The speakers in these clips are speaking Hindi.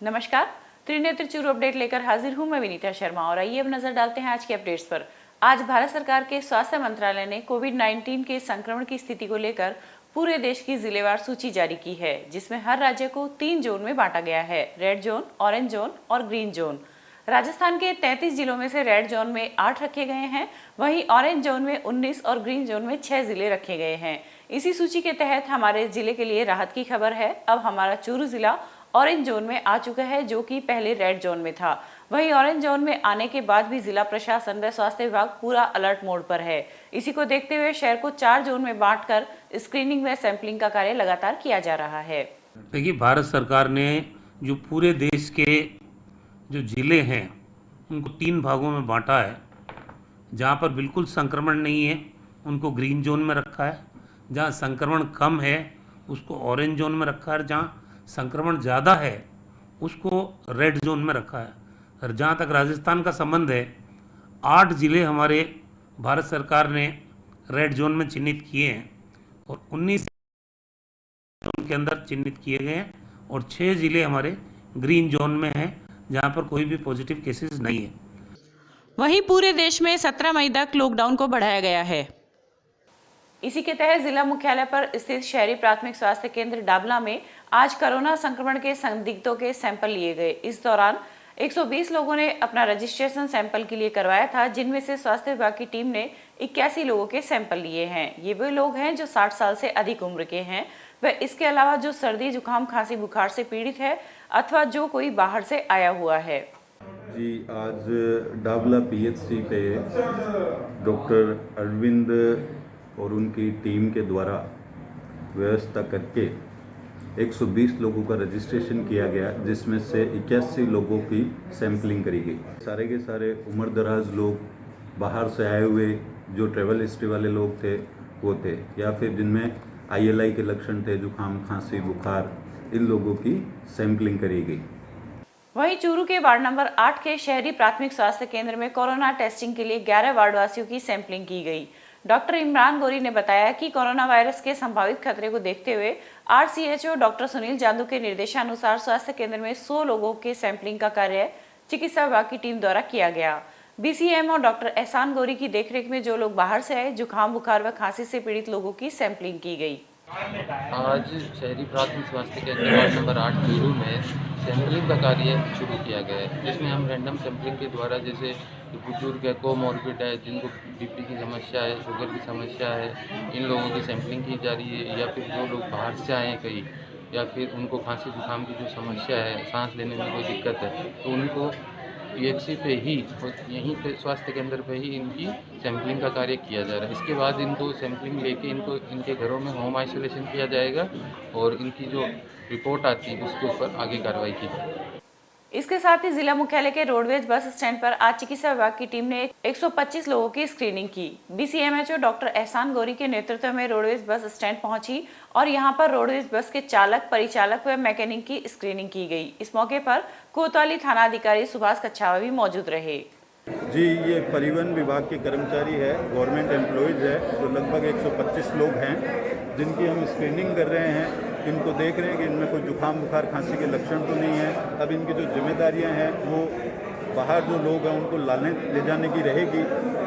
नमस्कार, त्रिनेत्र चूरू अपडेट लेकर हाजिर हूं मैं विनीता शर्मा और आइए अब नजर डालते हैं आज के अपडेट्स पर। आज भारत सरकार के स्वास्थ्य मंत्रालय ने कोविड-19 के संक्रमण की स्थिति को लेकर पूरे देश की जिलेवार सूची जारी की है, जिसमें हर राज्य को 3 जोन में बांटा गया है: रेड जोन, ऑरेंज जोन और ग्रीन जोन। राजस्थान के 33 जिलों में से रेड जोन में 8 रखे गए हैं, वहीं ऑरेंज जोन में 19 और ग्रीन जोन में 6 जिले रखे गए हैं। इसी सूची के तहत हमारे जिले के लिए राहत की खबर है। अब हमारा चूरू जिला ऑरेंज जोन में आ चुका है, जो कि पहले रेड जोन में था। वहीं ऑरेंज जोन में आने के बाद भी जिला प्रशासन व स्वास्थ्य विभाग पूरा अलर्ट मोड पर है। इसी को देखते हुए शहर को 4 जोन में बांटकर स्क्रीनिंग व सैंपलिंग का कार्य लगातार किया जा रहा है। देखिए, भारत सरकार ने जो पूरे देश के जो जिले हैं उनको 3 भागों में बांटा है। जहाँ पर बिल्कुल संक्रमण नहीं है उनको ग्रीन जोन में रखा है, जहाँ संक्रमण कम है उसको ऑरेंज जोन में रखा है, जहाँ संक्रमण ज़्यादा है उसको रेड जोन में रखा है। और जहाँ तक राजस्थान का संबंध है, 8 ज़िले हमारे भारत सरकार ने रेड जोन में चिन्हित किए हैं और 19 जोन के अंदर चिन्हित किए गए हैं और 6 ज़िले हमारे ग्रीन जोन में हैं, जहाँ पर कोई भी पॉजिटिव केसेस नहीं है। वहीं पूरे देश में 17 मई तक लॉकडाउन को बढ़ाया गया है। इसी के तहत जिला मुख्यालय पर स्थित शहरी प्राथमिक स्वास्थ्य केंद्र डाबला में आज कोरोना संक्रमण के संदिग्धों के सैंपल लिए गए। इस दौरान 120 लोगों ने अपना रजिस्ट्रेशन सैंपल के लिए करवाया था, जिनमें से स्वास्थ्य विभाग की टीम ने 81 लोगों के सैंपल लिए हैं। ये वे लोग हैं जो 60 साल से अधिक उम्र के हैं व इसके अलावा जो सर्दी, जुकाम, खांसी, बुखार से पीड़ित है अथवा जो कोई बाहर से आया हुआ है। जी, आज डाबला पीएचसी पे डॉक्टर अरविंद और उनकी टीम के द्वारा व्यवस्था करके 120 लोगों का रजिस्ट्रेशन किया गया, जिसमें से 81 लोगों की सैंपलिंग करी गई। सारे के सारे उम्र दराज लोग, बाहर से आए हुए जो ट्रैवल हिस्ट्री वाले लोग थे वो थे, या फिर जिनमें आईएलआई के लक्षण थे, जुकाम, खांसी, बुखार, इन लोगों की सैंपलिंग करी गई। वहीं चूरू के वार्ड नंबर 8 के शहरी प्राथमिक स्वास्थ्य केंद्र में कोरोना टेस्टिंग के लिए 11 वार्डवासियों की सैंपलिंग की गई। डॉक्टर इमरान गोरी ने बताया कि कोरोना वायरस के संभावित खतरे को देखते हुए आरसीएचओ डॉक्टर सुनील जादू के निर्देशानुसार स्वास्थ्य केंद्र में 100 लोगों के सैंपलिंग का कार्य चिकित्सा विभाग की टीम द्वारा किया गया। बीसीएमओ डॉक्टर एहसान गोरी की देखरेख में जो लोग बाहर से आए, जुकाम, बुखार व खांसी से पीड़ित लोगों की सैंपलिंग की गई। आज शहरी प्राथमिक स्वास्थ्य केंद्र वार्ड नंबर 8 चूरू में सैंपलिंग का कार्य शुरू किया गया है, जिसमें हम रैंडम सैंपलिंग के द्वारा जैसे बुजुर्ग है, कोमॉर्बिड है, जिनको बीपी की समस्या है, शुगर की समस्या है, इन लोगों की सैंपलिंग की जा रही है। या फिर जो लोग बाहर से आए हैं कहीं, या फिर उनको खांसी जुकाम की जो समस्या है, सांस लेने में कोई दिक्कत है, तो उनको पीएचसी पे ही, यहीं पे स्वास्थ्य केंद्र पे ही इनकी सैंपलिंग का कार्य किया जा रहा है। इसके बाद इनको सैंपलिंग लेके इनको इनके घरों में होम आइसोलेशन किया जाएगा और इनकी जो रिपोर्ट आती है उसके ऊपर आगे कार्रवाई की जाएगी। इसके साथ ही जिला मुख्यालय के रोडवेज बस स्टैंड पर आज चिकित्सा विभाग की टीम ने 125 लोगों की स्क्रीनिंग की। बीसीएमएचओ डॉक्टर एहसान गोरी के नेतृत्व में रोडवेज बस स्टैंड पहुंची और यहां पर रोडवेज बस के चालक, परिचालक व मैकेनिक की स्क्रीनिंग की गई। इस मौके पर कोतवाली थाना अधिकारी सुभाष कच्छावा भी मौजूद रहे। जी, ये परिवहन विभाग के कर्मचारी है, गवर्नमेंट एम्प्लॉयज़ है, जो लगभग 125 लोग हैं, जिनकी हम स्क्रीनिंग कर रहे हैं। इनको देख रहे हैं कि इनमें कोई जुकाम, बुखार, खांसी के लक्षण तो नहीं है। अब इनकी जो जिम्मेदारियां हैं वो बाहर जो लोग हैं उनको ले जाने की रहेगी।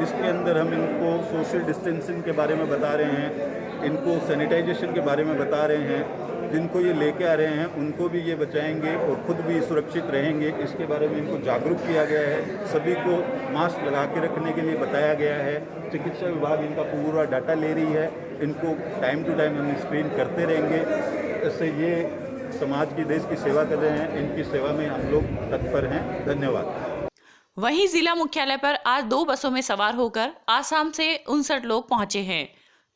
इसके अंदर हम इनको सोशल डिस्टेंसिंग के बारे में बता रहे हैं, इनको सैनिटाइजेशन के बारे में बता रहे हैं। जिनको ये लेके आ रहे हैं उनको भी ये बचाएंगे और खुद भी सुरक्षित रहेंगे, इसके बारे में इनको जागरूक किया गया है। सभी को मास्क लगा के रखने के लिए बताया गया है। चिकित्सा विभाग इनका पूरा डाटा ले रही है। इनको टाइम टू टाइम हम स्क्रीन करते रहेंगे। इससे ये समाज की, देश की सेवा कर रहे हैं, इनकी सेवा में हम लोग तत्पर हैं। धन्यवाद। वहीं जिला मुख्यालय पर आज 2 बसों में सवार होकर आसाम से 59 लोग पहुंचे हैं।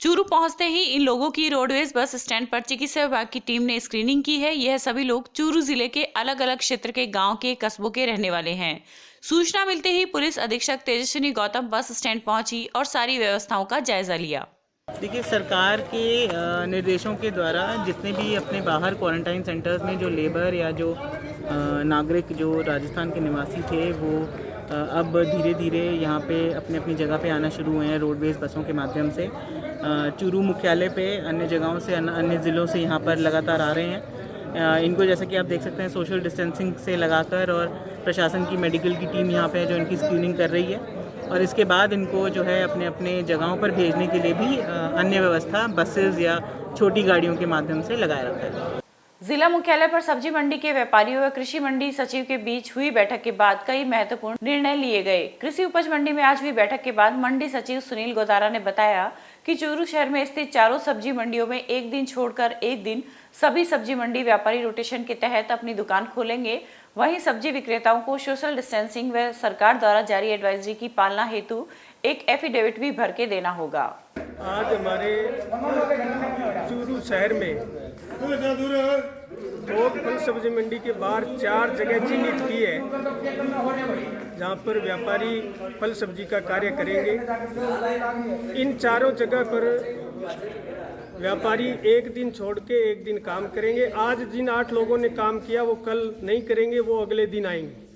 चूरू पहुंचते ही इन लोगों की रोडवेज बस स्टैंड पर चिकित्सा विभाग की टीम ने स्क्रीनिंग की है। यह सभी लोग चूरू जिले के अलग अलग क्षेत्र के गांव के, कस्बों के रहने वाले हैं। सूचना मिलते ही पुलिस अधीक्षक तेजस्विनी गौतम बस स्टैंड पहुंची और सारी व्यवस्थाओं का जायजा लिया। देखिए, सरकार के निर्देशों के द्वारा जितने भी अपने बाहर क्वारंटाइन सेंटर्स में जो लेबर या जो नागरिक जो राजस्थान के निवासी थे वो अब धीरे धीरे यहाँ पे अपने अपनी जगह पे आना शुरू हुए हैं रोडवेज बसों के माध्यम से। चूरू मुख्यालय पे अन्य जगहों से, अन्य ज़िलों से यहाँ पर लगातार आ रहे हैं। इनको जैसा कि आप देख सकते हैं सोशल डिस्टेंसिंग से लगाकर, और प्रशासन की मेडिकल की टीम यहाँ पे है जो इनकी स्क्रीनिंग कर रही है, और इसके बाद इनको जो है अपने अपने जगहों पर भेजने के लिए भी अन्य व्यवस्था बसेस या छोटी गाड़ियों के माध्यम से लगाए रखा है। जिला मुख्यालय पर सब्जी मंडी के व्यापारियों व कृषि मंडी सचिव के बीच हुई बैठक के बाद कई महत्वपूर्ण निर्णय लिए गए। कृषि उपज मंडी में आज हुई बैठक के बाद मंडी सचिव सुनील गोदारा ने बताया कि चूरू शहर में स्थित चारों सब्जी मंडियों में एक दिन छोड़कर एक दिन सभी सब्जी मंडी व्यापारी रोटेशन के तहत अपनी दुकान खोलेंगे। वहीं सब्जी विक्रेताओं को सोशल डिस्टेंसिंग व सरकार द्वारा जारी एडवाइजरी की पालना हेतु एक एफिडेविट भी भर के देना होगा। आज हमारे चूरू शहर में थोक फल सब्जी मंडी के बाहर 4 जगह चिन्हित की है जहां पर व्यापारी फल सब्जी का कार्य करेंगे। इन चारों जगह पर व्यापारी एक दिन छोड़ के एक दिन काम करेंगे। आज जिन 8 लोगों ने काम किया वो कल नहीं करेंगे, वो अगले दिन आएंगे।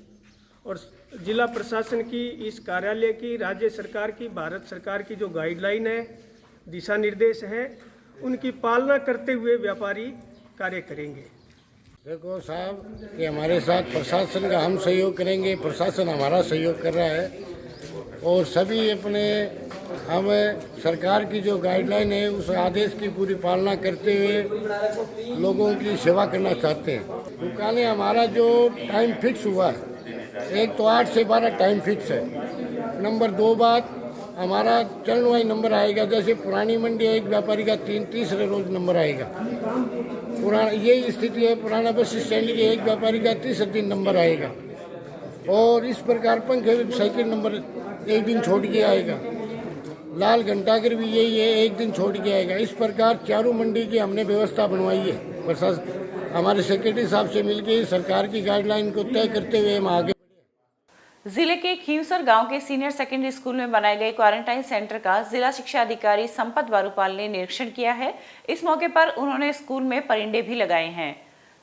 और जिला प्रशासन की, इस कार्यालय की, राज्य सरकार की, भारत सरकार की जो गाइडलाइन है, दिशा निर्देश हैं, उनकी पालना करते हुए व्यापारी कार्य करेंगे। देखो साहब कि हमारे साथ प्रशासन का हम सहयोग करेंगे, प्रशासन हमारा सहयोग कर रहा है, और सभी अपने हम सरकार की जो गाइडलाइन है उस आदेश की पूरी पालना करते हुए लोगों की सेवा करना चाहते हैं। दुकानें हमारा जो टाइम फिक्स हुआ है, एक तो 8 से 12 टाइम फिक्स है। नंबर 2 बात, हमारा चरण वाइज नंबर आएगा। जैसे पुरानी मंडी एक व्यापारी का तीसरे रोज नंबर आएगा, पुराना यही स्थिति है। पुराना बस स्टैंड के एक व्यापारी का तीसरे दिन नंबर आएगा, और इस प्रकार पंखे साइकिल नंबर एक दिन छोड़ के आएगा। लाल घंटाघर भी यही है, एक दिन छोड़ के आएगा। इस प्रकार चारों मंडी की हमने व्यवस्था बनवाई है। प्रशासन हमारे सेक्रेटरी साहब से मिलकर सरकार की गाइडलाइन को तय करते हुए हम आगे। जिले के खींवसर गांव के सीनियर सेकेंडरी स्कूल में बनाए गए क्वारंटाइन सेंटर का जिला शिक्षा अधिकारी संपत वारूपाल ने निरीक्षण किया है। इस मौके पर उन्होंने स्कूल में परिंदे भी लगाए हैं।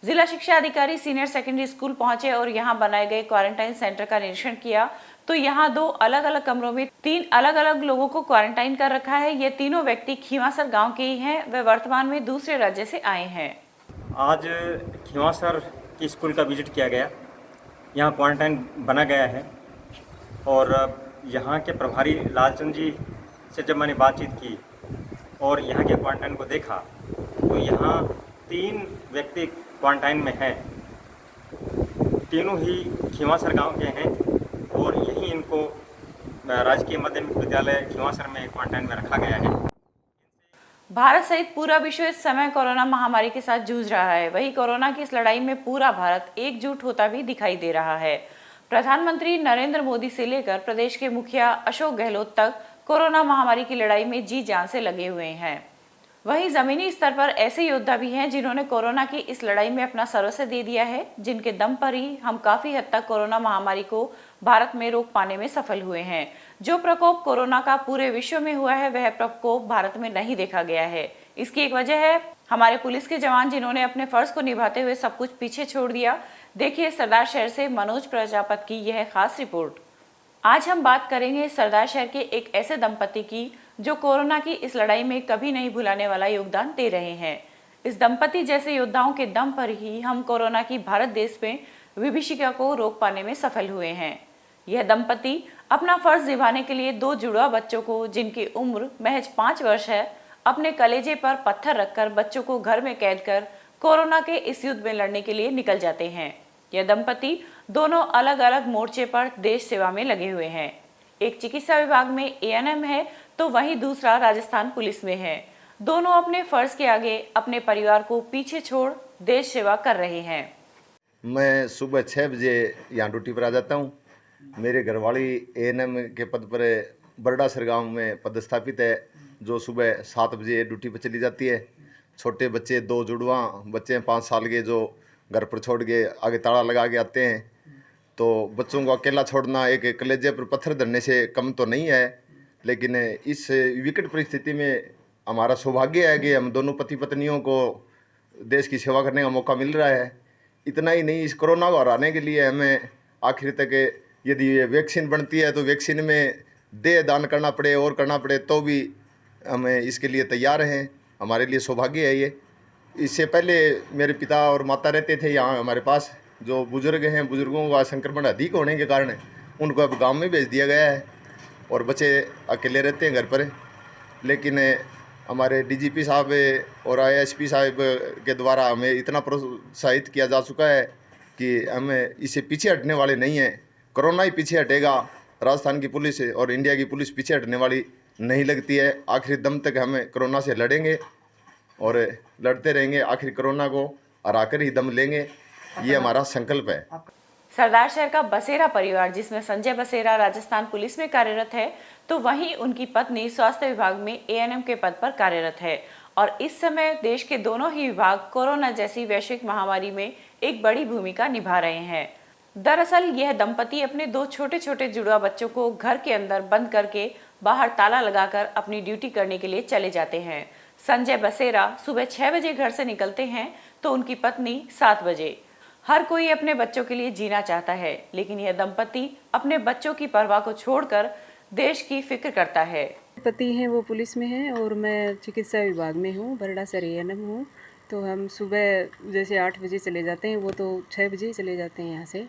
जिला शिक्षा अधिकारी सीनियर सेकेंडरी स्कूल पहुंचे और यहां बनाए गए क्वारंटाइन सेंटर का निरीक्षण किया तो यहां 2 अलग अलग कमरों में 3 अलग अलग लोगों को क्वारंटाइन कर रखा है। ये तीनों व्यक्ति खींवासर गाँव के ही हैं, वे वर्तमान में दूसरे राज्य से आए हैं। आज खींवासर की स्कूल का विजिट किया गया। यहाँ क्वारंटाइन बना गया है, और यहाँ के प्रभारी लालचंद जी से जब मैंने बातचीत की और यहाँ के क्वारंटाइन को देखा तो यहाँ 3 व्यक्ति क्वारंटाइन में हैं। तीनों ही खींवासर गांव के हैं, और यहीं इनको राजकीय माध्यमिक विद्यालय खींवासर में क्वारंटाइन में रखा गया है। भारत सहित पूरा विश्व इस समय कोरोना महामारी के साथ जूझ रहा है। वहीं कोरोना की इस लड़ाई में पूरा भारत एकजुट होता भी दिखाई दे रहा है। प्रधानमंत्री नरेंद्र मोदी से लेकर प्रदेश के मुखिया अशोक गहलोत तक कोरोना महामारी की लड़ाई में जी जान से लगे हुए हैं। वहीं जमीनी स्तर पर ऐसे योद्धा भी हैं जिन्होंने कोरोना की इस लड़ाई में अपना सर्वस्व दे दिया है, जिनके दम पर ही हम काफी हद तक कोरोना महामारी को भारत में रोक पाने में सफल हुए हैं। जो प्रकोप कोरोना का पूरे विश्व में हुआ है वह प्रकोप भारत में नहीं देखा गया है। इसकी एक वजह है हमारे पुलिस के जवान जिन्होंने अपने फर्ज को निभाते हुए सब कुछ पीछे छोड़ दिया। देखिए सरदार शहर से मनोज प्रजापत की यह खास रिपोर्ट। आज हम बात करेंगे सरदार शहर के एक ऐसे दंपति की जो कोरोना की इस लड़ाई में कभी नहीं भुलाने वाला योगदान दे रहे हैं। इस दंपति जैसे योद्धाओं के दम पर ही हम कोरोना की भारत देश में विभीषिका को रोक पाने में सफल हुए हैं। यह दंपति अपना फर्ज निभाने के लिए 2 जुड़वा बच्चों को, जिनकी उम्र महज 5 वर्ष है, अपने कलेजे पर पत्थर रखकर बच्चों को घर में कैद कर कोरोना के इस युद्ध में लड़ने के लिए निकल जाते हैं। यह दंपति दोनों अलग अलग मोर्चे पर देश सेवा में लगे हुए हैं। एक चिकित्सा विभाग में एएनएम है तो वहीं दूसरा राजस्थान पुलिस में है। दोनों अपने फर्ज के आगे अपने परिवार को पीछे छोड़ देश सेवा कर रहे हैं। मैं सुबह 6 बजे यहाँ ड्यूटी पर आ जाता हूँ। मेरे घरवाली एएनएम के पद पर बरडासर गांव में पदस्थापित है, जो सुबह 7 बजे ड्यूटी पर चली जाती है। छोटे बच्चे 2 जुड़वा बच्चे हैं 5 साल के, जो घर पर छोड़ के आगे ताला लगा के आते हैं। तो बच्चों को अकेला छोड़ना एक कलेजे पर पत्थर धरने से कम तो नहीं है, लेकिन इस विकट परिस्थिति में हमारा सौभाग्य है कि हम दोनों पति पत्नियों को देश की सेवा करने का मौका मिल रहा है। इतना ही नहीं, इस कोरोना को हराने के लिए हमें आखिर तक यदि ये वैक्सीन बनती है तो वैक्सीन में देह दान करना पड़े और करना पड़े तो भी हमें इसके लिए तैयार हैं। हमारे लिए सौभाग्य है ये। इससे पहले मेरे पिता और माता रहते थे यहाँ हमारे पास। जो बुज़ुर्ग हैं, बुज़ुर्गों का संक्रमण अधिक होने के कारण उनको अब गांव में भेज दिया गया है और बच्चे अकेले रहते हैं घर पर। लेकिन हमारे डीजीपी साहब और आईएसपी साहब के द्वारा हमें इतना प्रोत्साहित किया जा चुका है कि हम इससे पीछे हटने वाले नहीं हैं। कोरोना ही पीछे हटेगा, राजस्थान की पुलिस और इंडिया की पुलिस पीछे हटने वाली नहीं लगती है। आखिरी दम तक हम कोरोना से लड़ेंगे और लड़ते रहेंगे, आखिर कोरोना को हराकर ही दम लेंगे, ये हमारा संकल्प है। सरदार शहर का बसेरा परिवार, जिसमें संजय बसेरा राजस्थान पुलिस में कार्यरत है, तो वहीं उनकी पत्नी स्वास्थ्य विभाग में एएनएम के पद पर कार्यरत है और इस समय देश के दोनों ही विभाग कोरोना जैसी वैश्विक महामारी में एक बड़ी भूमिका निभा रहे हैं। दरअसल यह दंपति अपने 2 छोटे छोटे जुड़वा बच्चों को घर के अंदर बंद करके बाहर ताला लगाकर अपनी ड्यूटी करने के लिए चले जाते हैं। संजय बसेरा सुबह 6 बजे घर से निकलते हैं तो उनकी पत्नी 7 बजे। हर कोई अपने बच्चों के लिए जीना चाहता है, लेकिन यह दंपति अपने बच्चों की परवाह को छोड़कर देश की फिक्र करता है। पति हैं वो पुलिस में हैं और मैं चिकित्सा विभाग में हूँ, बरड़ा सर एएनएम हूँ। तो हम सुबह जैसे 8 बजे चले जाते हैं, वो तो 6 बजे ही चले जाते हैं यहाँ से,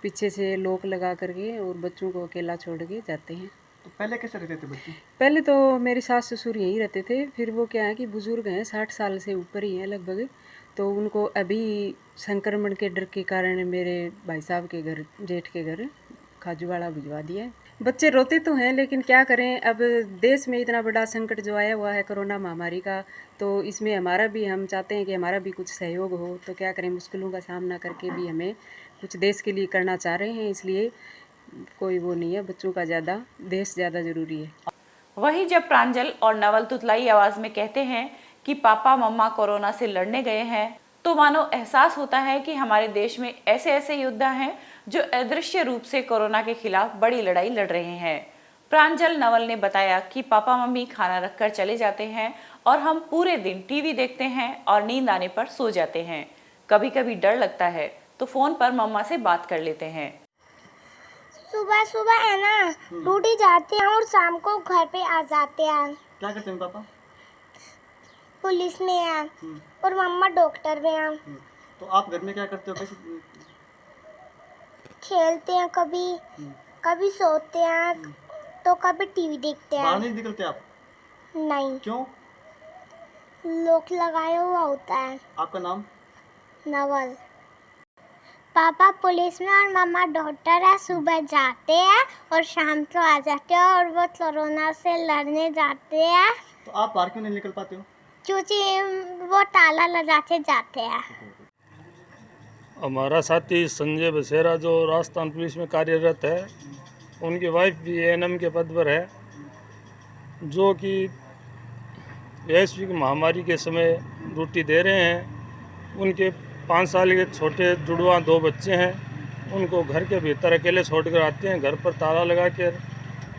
पीछे से लॉक लगा करके और बच्चों को अकेला छोड़ के जाते हैं। तो पहले कैसे रहते थे बच्चे? पहले तो मेरे सास ससुर यहीं रहते थे, फिर वो क्या है कि बुजुर्ग हैं, 60 साल से ऊपर ही हैं लगभग, तो उनको अभी संक्रमण के डर के कारण मेरे भाई साहब के घर, जेठ के घर खाजूवाड़ा भिजवा दिया है। बच्चे रोते तो हैं, लेकिन क्या करें, अब देश में इतना बड़ा संकट जो आया हुआ है कोरोना महामारी का, तो इसमें हमारा भी, हम चाहते हैं कि हमारा भी कुछ सहयोग हो। तो क्या करें, मुश्किलों का सामना करके भी हमें कुछ देश के लिए करना चाह रहे हैं, इसलिए कोई वो नहीं है, बच्चों का ज़्यादा, देश ज़्यादा ज़रूरी है। वहीं जब प्रांजल और नवल तुतलाई आवाज में कहते हैं कि पापा मम्मा कोरोना से लड़ने गए हैं, तो मानो एहसास होता है कि हमारे देश में ऐसे ऐसे योद्धा हैं जो अदृश्य रूप से कोरोना के खिलाफ बड़ी लड़ाई लड़ रहे हैं। प्रांजल नवल ने बताया कि पापा मम्मी खाना रखकर चले जाते हैं और हम पूरे दिन टीवी देखते हैं और नींद आने पर सो जाते हैं। कभी कभी डर लगता है तो फोन पर मम्मा से बात कर लेते हैं। सुबह सुबह है ना ड्यूटी जाते हैं और शाम को घर पे आ जाते हैं। क्या करते हैं पापा? पुलिस में है और मम्मा डॉक्टर में है। तो आप घर में क्या करते हो? कैसे खेलते हैं, कभी सोते हैं तो कभी टीवी देखते हैं। बाहर नहीं निकलते आप? नहीं। क्यों? लॉक लगाया हुआ होता है। आपका नाम? नवल। पापा पुलिस में और मम्मा डॉक्टर है। सुबह जाते हैं और शाम को आ जाते हैं और वो कोरोना से लड़ने जाते हैं। तो आप बाहर क्यों नहीं निकल पाते हो? क्योंकि वो ताला लगा के जाते हैं। हमारा साथी संजय बसेरा जो राजस्थान पुलिस में कार्यरत है, उनकी वाइफ भी एएनएम के पद पर है, जो कि वैश्विक महामारी के समय ड्यूटी दे रहे हैं। उनके 5 साल के छोटे जुड़वा 2 बच्चे हैं, उनको घर के भीतर अकेले छोड़कर आते हैं, घर पर ताला लगा कर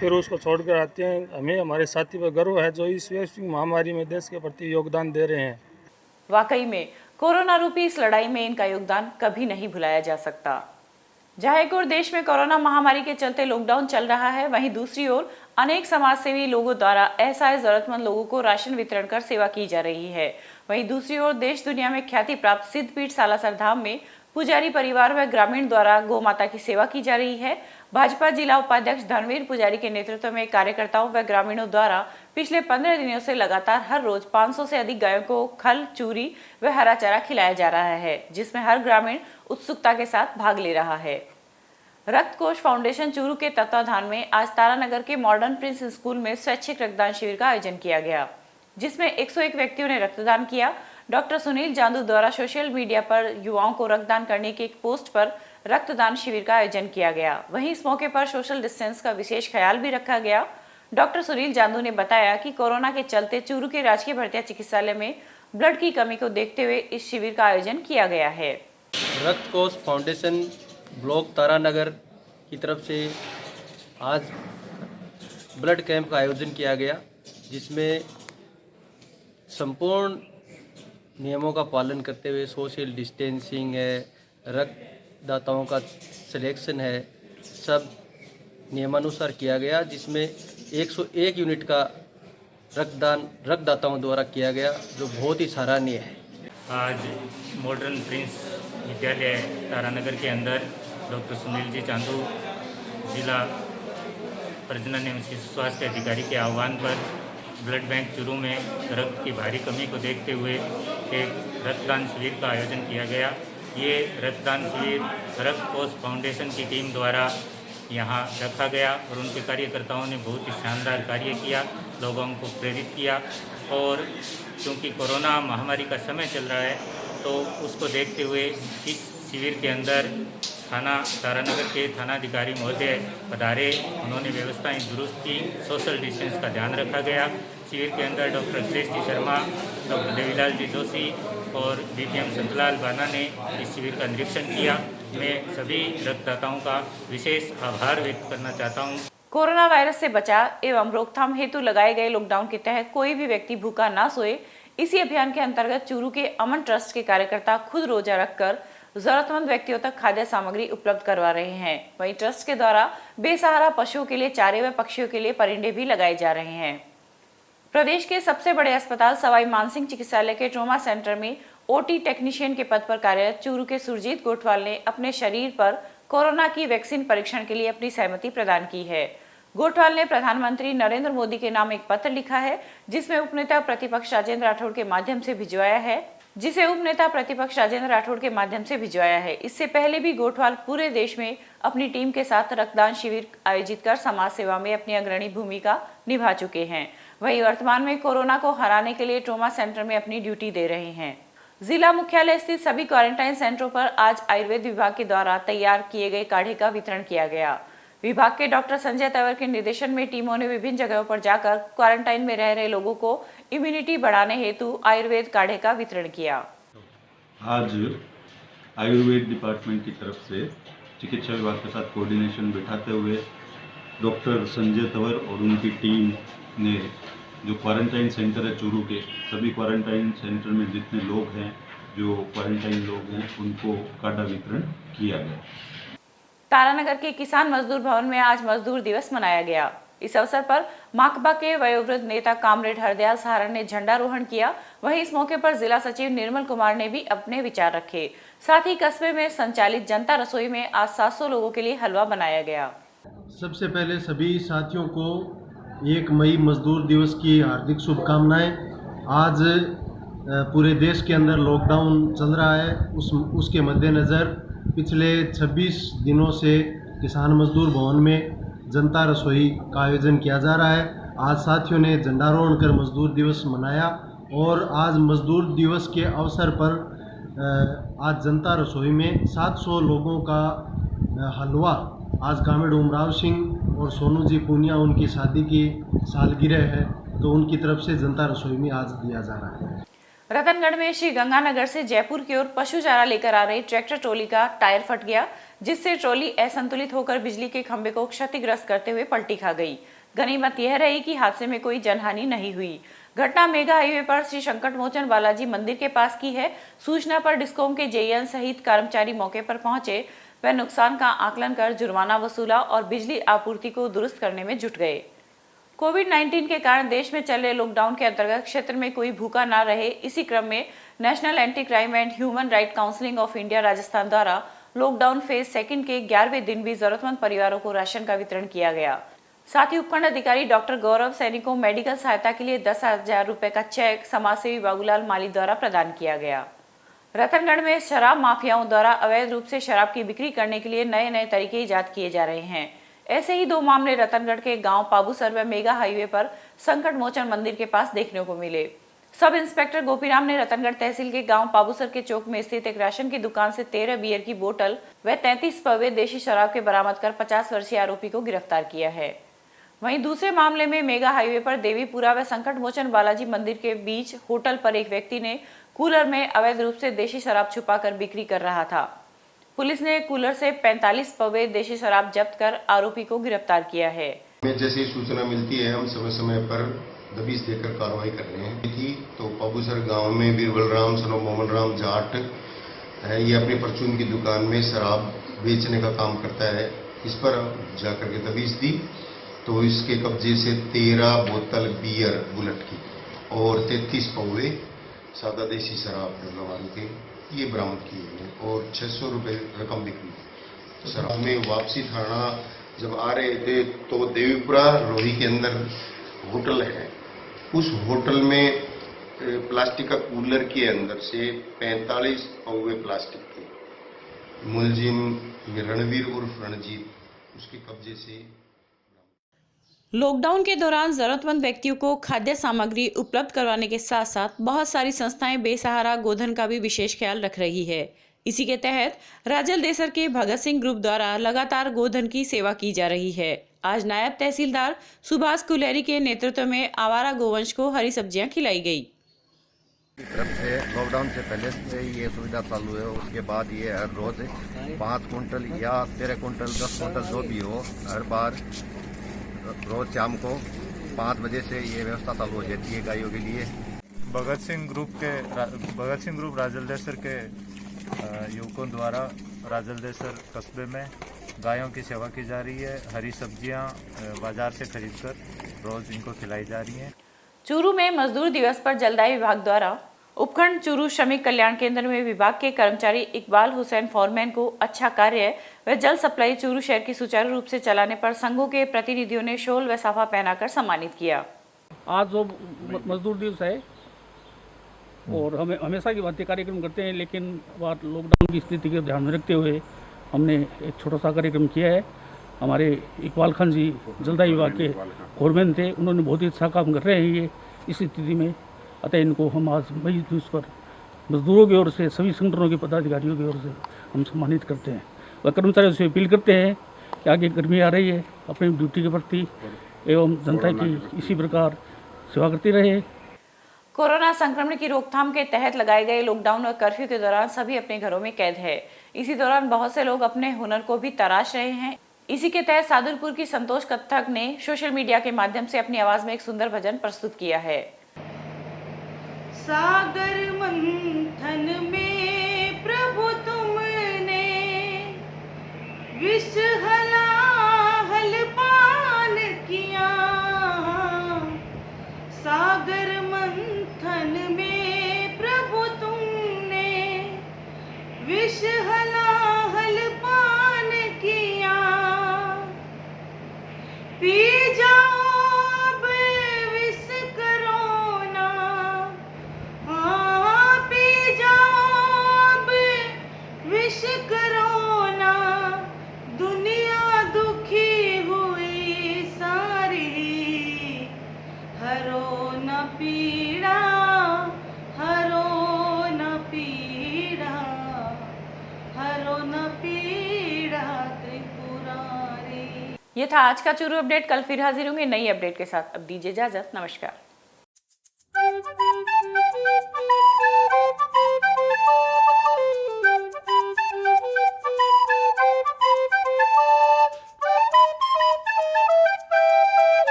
फिर उसको छोड़कर आते हैं। हमें हमारे साथी पर गर्व है जो इस वैश्विक महामारी में देश के प्रति योगदान दे रहे हैं। वाकई में कोरोना रूपी इस लड़ाई में इनका योगदान कभी नहीं भुलाया जा सकता। जहाँ एक ओर देश में कोरोना महामारी के चलते लॉकडाउन चल रहा है, वहीं दूसरी ओर अनेक समाजसेवी लोगों द्वारा असहाय जरूरतमंद लोगों को राशन वितरण कर सेवा की जा रही है। वहीं दूसरी ओर देश दुनिया में ख्याति प्राप्त सिद्धपीठ सालासर धाम में पुजारी परिवार व ग्रामीण द्वारा गौ माता की सेवा की जा रही है। भाजपा जिला उपाध्यक्ष धर्मवीर पुजारी के नेतृत्व में कार्यकर्ताओं व ग्रामीणों द्वारा पिछले 15 दिनों से लगातार हर रोज 500 से अधिक गायों को खल, चूरी व हरा चारा खिलाया जा रहा है, जिसमें हर ग्रामीण उत्सुकता के साथ भाग ले रहा है। रक्त कोष फाउंडेशन चूरू के तत्वाधान में आज तारानगर के मॉडर्न प्रिंस स्कूल में स्वैच्छिक रक्तदान शिविर का आयोजन किया गया, जिसमें 101 व्यक्तियों ने रक्तदान किया। डॉक्टर सुनील जांदू द्वारा सोशल मीडिया पर युवाओं को रक्तदान करने के एक पोस्ट पर रक्तदान शिविर का आयोजन किया गया। वहीं इस मौके पर सोशल डिस्टेंस का विशेष ख्याल भी रखा गया। डॉक्टर सुनील जांदू ने बताया कि कोरोना के चलते चूरू के राजकीय भर्तिया चिकित्सालय में ब्लड की कमी को देखते हुए इस शिविर का आयोजन किया गया है। रक्त कोष फाउंडेशन ब्लॉक तारानगर की तरफ से आज ब्लड कैंप का आयोजन किया गया, जिसमें संपूर्ण नियमों का पालन करते हुए सोशल डिस्टेंसिंग है, रक्तदाताओं का सिलेक्शन है, सब नियमानुसार किया गया, जिसमें 101 यूनिट का रक्तदान रक्तदाताओं द्वारा किया गया, जो बहुत ही सराहनीय है। आज मॉडर्न प्रिंस विद्यालय तारानगर के अंदर डॉक्टर सुनील जी चांदू जिला प्रजनन एवं शिशु स्वास्थ्य अधिकारी के आह्वान पर ब्लड बैंक चूरू में रक्त की भारी कमी को देखते हुए एक रक्तदान शिविर का आयोजन किया गया। ये रक्तदान शिविर रक्त कोष फाउंडेशन की टीम द्वारा यहाँ रखा गया और उनके कार्यकर्ताओं ने बहुत ही शानदार कार्य किया, लोगों को प्रेरित किया। और क्योंकि कोरोना महामारी का समय चल रहा है तो उसको देखते हुए इस शिविर के अंदर थाना तारानगर के थानाधिकारी महोदय पधारे, उन्होंने व्यवस्थाएं दुरुस्त की, सोशल डिस्टेंस का ध्यान रखा गया। शिविर के अंदर डॉक्टर श्रेष्ठी शर्मा, डॉक्टर देवीलाल जी जोशी और बीपीएम संतलाल बाना ने इस शिविर का निरीक्षण किया। मैं सभी रक्तदाताओं का विशेष आभार व्यक्त करना चाहता हूँ। कोरोना वायरस से बचाव एवं रोकथाम हेतु लगाए गए लॉकडाउन के तहत कोई भी व्यक्ति भूखा ना सोए, इसी अभियान के अंतर्गत चूरू के अमन ट्रस्ट के कार्यकर्ता खुद रोजा रखकर जरूरतमंद व्यक्तियों तक खाद्य सामग्री उपलब्ध करवा रहे हैं। वहीं ट्रस्ट के द्वारा बेसहारा पशुओं के लिए चारे व पक्षियों के लिए परिंदे भी लगाए जा रहे हैं। प्रदेश के सबसे बड़े अस्पताल सवाई मानसिंह चिकित्सालय के ट्रॉमा सेंटर में ओटी टेक्नीशियन के पद पर कार्यरत चूरू के सुरजीत गोठवाल ने अपने शरीर पर कोरोना की वैक्सीन परीक्षण के लिए अपनी सहमति प्रदान की है। गोठवाल ने प्रधानमंत्री नरेंद्र मोदी के नाम एक पत्र लिखा है, जिसमें उपनेता प्रतिपक्ष राजेंद्र राठौड़ के माध्यम से भिजवाया है। इससे पहले भी गोठवाल पूरे देश में अपनी टीम के साथ रक्तदान शिविर आयोजित कर समाज सेवा में अपनी अग्रणी भूमिका निभा चुके हैं। वहीं वर्तमान में कोरोना को हराने के लिए ट्रॉमा सेंटर में अपनी ड्यूटी दे रहे हैं। जिला मुख्यालय स्थित सभी क्वारंटाइन सेंटरों पर आज आयुर्वेद विभाग के द्वारा तैयार किए गए काढ़े का वितरण किया गया। विभाग के डॉक्टर संजय तंवर के निर्देशन में टीमों ने विभिन्न जगहों पर जाकर क्वारंटाइन में रह रहे लोगों को इम्यूनिटी बढ़ाने हेतु आयुर्वेद काढ़े का वितरण किया। आज आयुर्वेद डिपार्टमेंट की तरफ से चिकित्सा विभाग के साथ कोऑर्डिनेशन बिठाते हुए डॉक्टर संजय तंवर और उनकी टीम ने जो क्वारंटाइन सेंटर है चूरू के, सभी क्वारंटाइन सेंटर में जितने लोग हैं, जो क्वारंटाइन लोग हैं, उनको काढ़ा वितरण किया गया। तारानगर के किसान मजदूर भवन में आज मजदूर दिवस मनाया गया। इस अवसर पर माकपा के वयोवृद्ध नेता कामरेड हरदयाल सहारण ने झंडारोहण किया। वहीं इस मौके पर जिला सचिव निर्मल कुमार ने भी अपने विचार रखे। साथ ही कस्बे में संचालित जनता रसोई में आज 700 लोगों के लिए हलवा बनाया गया। सबसे पहले सभी साथियों को 1 मई मजदूर दिवस की हार्दिक शुभकामनाएं। आज पूरे देश के अंदर लॉकडाउन चल रहा है, उसके मद्देनज़र पिछले 26 दिनों से किसान मजदूर भवन में जनता रसोई का आयोजन किया जा रहा है। आज साथियों ने झंडारोहण कर मजदूर दिवस मनाया और आज मजदूर दिवस के अवसर पर आज जनता रसोई में 700 लोगों का हलवा, आज कामेड उमराव सिंह और सोनू जी पूनिया उनकी शादी की सालगिरह है, तो उनकी तरफ से जनता रसोई में आज दिया जा रहा है। रतनगढ़ में श्री गंगानगर से जयपुर की ओर पशु चारा लेकर आ रही ट्रैक्टर ट्रॉली का टायर फट गया, जिससे ट्रॉली असंतुलित होकर बिजली के खंभे को क्षतिग्रस्त करते हुए पलटी खा गई। गनीमत यह रही कि हादसे में कोई जनहानि नहीं हुई। घटना मेगा हाईवे पर श्री संकट मोचन बालाजी मंदिर के पास की है। सूचना पर डिस्कॉम के जेईएन सहित कर्मचारी मौके पर पहुंचे व नुकसान का आकलन कर जुर्माना वसूला और बिजली आपूर्ति को दुरुस्त करने में जुट गए। कोविड-19 के कारण देश में चल रहे लॉकडाउन के अंतर्गत क्षेत्र में कोई भूखा ना रहे, इसी क्रम में national anti crime and human right council of India Rajasthan द्वारा लॉकडाउन फेज 2 के 11वें दिन भी जरूरतमंद परिवारों को राशन का वितरण किया गया। साथ ही उपखंड अधिकारी डॉक्टर गौरव सैनी को मेडिकल सहायता के लिए 10,000 रुपए का चेक समाजसेवी बाबूलाल माली द्वारा प्रदान किया गया। रतनगढ़ में शराब माफियाओं द्वारा अवैध रूप से शराब की बिक्री करने के लिए नए तरीके ईजाद किए जा रहे हैं। ऐसे ही 2 मामले रतनगढ़ के गांव पाबूसर व मेगा हाईवे पर संकट मोचन मंदिर के पास देखने को मिले। सब इंस्पेक्टर गोपीराम ने रतनगढ़ तहसील के गांव पाबूसर के चौक में स्थित एक राशन की दुकान से 13 बियर की बोतल व 33 पौवे देशी शराब के बरामद कर 50 वर्षीय आरोपी को गिरफ्तार किया है। वहीं दूसरे मामले में मेगा हाईवे पर देवीपुरा व संकट मोचन बालाजी मंदिर के बीच होटल पर एक व्यक्ति ने कूलर में अवैध रूप से देशी शराब छुपाकर बिक्री कर रहा था। पुलिस ने कूलर से 45 पौवे देशी शराब जब्त कर आरोपी को गिरफ्तार किया है। जैसे सूचना मिलती है हम समय समय पर दबिश देकर कार्रवाई कर रहे हैं। थी तो पाबूसर गांव में बीरबल राम सनो मोहन राम जाट है, ये अपनी परचून की दुकान में शराब बेचने का काम करता है। इस पर जाकर के दबिश दी तो इसके कब्जे से 13 बोतल बियर बुलेट की और 33 पौवे सादा देसी शराब पैदावार के ये बरामद की है और 600 रुपये रकम बिक्री। शराब में वापसी थाना जब आ रहे थे तो देवीपुरा रोही के अंदर होटल है, उस होटल में प्लास्टिक का कूलर के अंदर से 45 पौवे प्लास्टिक के मुलजिम रणवीर उर्फ रणजीत उसके कब्जे से। लॉकडाउन के दौरान जरूरतमंद व्यक्तियों को खाद्य सामग्री उपलब्ध करवाने के साथ साथ बहुत सारी संस्थाएं बेसहारा गोधन का भी विशेष ख्याल रख रही है। इसी के तहत राजल देसर के भगत सिंह ग्रुप द्वारा लगातार गोधन की सेवा की जा रही है। आज नायब तहसीलदार सुभाष कुलेरी के नेतृत्व में आवारा गोवंश को हरी सब्जियां खिलाई गई। तरफ से लॉकडाउन से पहले से ये सुविधा चालू है, उसके बाद ये हर रोज 5 कुंटल या 13 कुंटल 10 कुंटल जो भी हो, हर बार रोज शाम को 5 बजे से ये व्यवस्था चालू हो जाती है गायों के लिए। भगत सिंह ग्रुप राजल देसर के युवकों द्वारा राजल देसर कस्बे में गायों की सेवा की जा रही है। हरी सब्जियां बाजार से खरीदकर रोज इनको खिलाई जा रही हैं। चूरू में मजदूर दिवस पर जलदाय विभाग द्वारा उपखंड चूरू श्रमिक कल्याण केंद्र में विभाग के कर्मचारी इकबाल हुसैन फॉरमैन को अच्छा कार्य व जल सप्लाई चूरू शहर की सुचारू रूप से चलाने पर संघों के प्रतिनिधियों ने शॉल व साफा पहनाकर सम्मानित किया। आज जो मजदूर दिवस है और हमें हमेशा की भांति कार्यक्रम करते हैं, लेकिन बात लॉकडाउन की स्थिति को ध्यान में रखते हुए हमने एक छोटा सा कार्यक्रम किया है। हमारे इकबाल खान जी जलदाई विभाग के फोरमैन थे, उन्होंने बहुत ही अच्छा काम कर रहे हैं ये इस स्थिति में। अतः इनको हम आज मई दिवस पर मजदूरों की ओर से सभी संगठनों के पदाधिकारियों की ओर से हम सम्मानित करते हैं व कर्मचारियों से अपील करते हैं कि आगे गर्मी आ रही है, अपनी ड्यूटी के प्रति एवं जनता की इसी प्रकार सेवा करती रहे। कोरोना संक्रमण की रोकथाम के तहत लगाए गए लॉकडाउन और कर्फ्यू के दौरान सभी अपने घरों में कैद है। इसी दौरान बहुत से लोग अपने हुनर को भी तराश रहे हैं। इसी के तहत सादुलपुर की संतोष कत्थक ने सोशल मीडिया के माध्यम से अपनी आवाज में एक सुंदर भजन प्रस्तुत किया है। सागर मंथन में प्रभु तुमने विष हलाहल पान किया, सागर मंथन में प्रभु तुमने विष हलाहल पान किया, पी जाओ अब विष करोना, हाँ पी जाओ अब विष करोना, दुनिया दुखी हुई सारी, हरो न पीड़ा, हरो न पीड़ा, हरो न पीड़ा त्रिपुरारी। ये था आज का चूरू अपडेट। कल फिर हाजिर होंगे नई अपडेट के साथ। अब दीजिए इजाजत। नमस्कार।